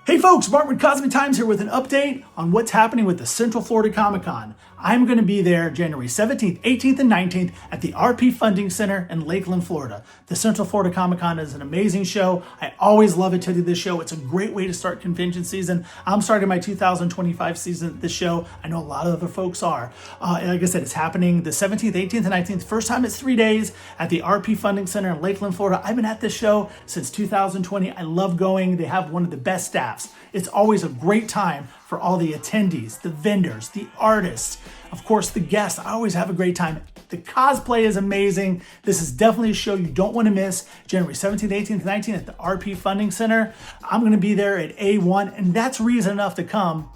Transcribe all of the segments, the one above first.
Hey folks, Mark with Cosmic Times here with an update on what's happening with the Central Florida Comic Con. I'm going to be there January 17th, 18th, and 19th at the RP Funding Center in Lakeland, Florida. The Central Florida Comic Con is an amazing show. I always love attending this show. It's a great way to start convention season. I'm starting my 2025 season at this show. I know a lot of other folks are. Like I said, it's happening the 17th, 18th, and 19th. First time it's 3 days at the RP Funding Center in Lakeland, Florida. I've been at this show since 2020. I love going. They have one of the best staffs. It's always a great time for all the attendees, the vendors, the artists, of course, the guests. I always have a great time. The cosplay is amazing. This is definitely a show you don't want to miss. January 17th, 18th, 19th at the RP Funding Center. I'm going to be there at A1, and that's reason enough to come.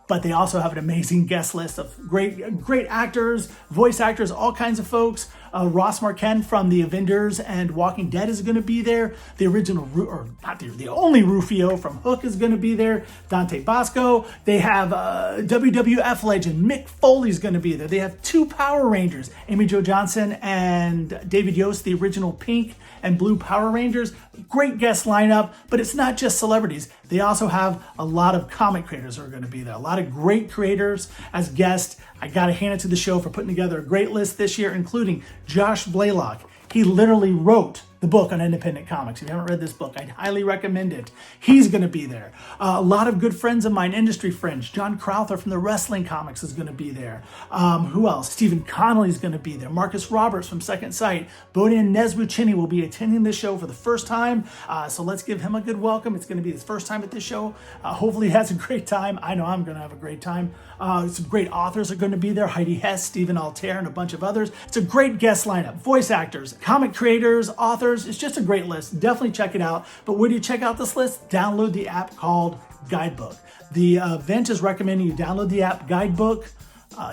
But they also have an amazing guest list of great actors, voice actors, all kinds of folks. Ross Marquand from The Avengers and Walking Dead is going to be there. The original, or not the only Rufio from Hook is going to be there. Dante Bosco. They have WWF legend Mick Foley is going to be there. They have two Power Rangers, Amy Jo Johnson and David Yost, the original Pink and Blue Power Rangers. Great guest lineup, but it's not just celebrities. They also have a lot of comic creators who are going to be there. A lot of great creators as guests. I got to hand it to the show for putting together a great list this year, including Josh Blaylock. He literally wrote the book on independent comics. If you haven't read this book, I'd highly recommend it. He's going to be there. A lot of good friends of mine, industry friends. John Crowther from the Wrestling Comics is going to be there. Who else? Stephen Connolly is going to be there. Marcus Roberts from Second Sight. Bodan Nesbuchini will be attending this show for the first time. So let's give him a good welcome. It's going to be his first time at this show. Hopefully he has a great time. I know I'm going to have a great time. Some great authors are going to be there. Heidi Hess, Stephen Altair, and a bunch of others. It's a great guest lineup. Voice actors, comic creators, authors. It's just a great list. Definitely check it out. But where do you check out this list? Download the app called Guidebook. The event is recommending you download the app Guidebook.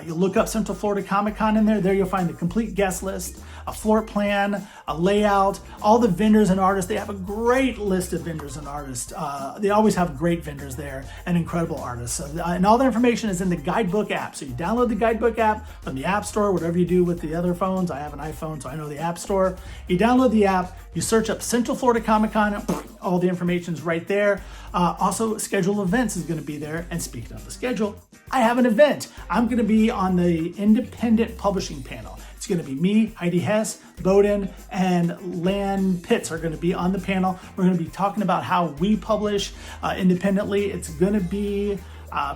You'll look up Central Florida Comic Con in there. There you'll find the complete guest list, a floor plan, a layout, all the vendors and artists. They have a great list of vendors and artists. They always have great vendors there and incredible artists. And all the information is in the Guidebook app. So you download the Guidebook app from the App Store, whatever you do with the other phones. I have an iPhone, so I know the App Store. You download the app, you search up Central Florida Comic Con, all the information is right there. Also, schedule events is going to be there. And speaking of the schedule, I have an event. I'm going to be on the independent publishing panel. It's going to be me, Heidi Hess, Bodan, and Lan Pitts are going to be on the panel. We're going to be talking about how we publish independently. It's going to be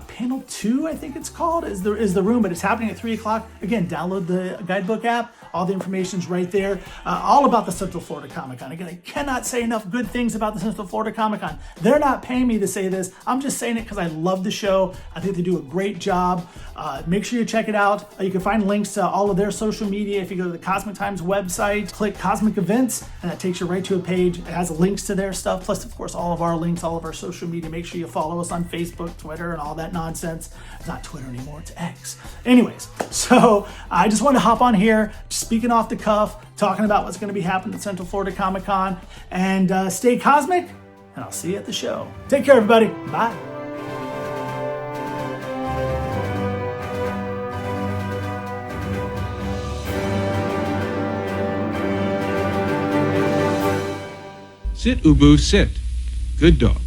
panel 2, I think it's called, is the room, but it's happening at 3 o'clock. Again, download the Guidebook app. All the information's right there. All about the Central Florida Comic Con. Again, I cannot say enough good things about the Central Florida Comic Con. They're not paying me to say this. I'm just saying it because I love the show. I think they do a great job. Make sure you check it out. You can find links to all of their social media if you go to the Cosmic Times website, click Cosmic Events, and that takes you right to a page. It has links to their stuff, plus, of course, all of our links, all of our social media. Make sure you follow us on Facebook, Twitter, and all that nonsense. It's not Twitter anymore, it's X. Anyways, so I just wanted to hop on here, speaking off the cuff, talking about what's going to be happening at Central Florida Comic Con. And stay cosmic, and I'll see you at the show. Take care, everybody. Bye. Sit, Ubu, sit. Good dog.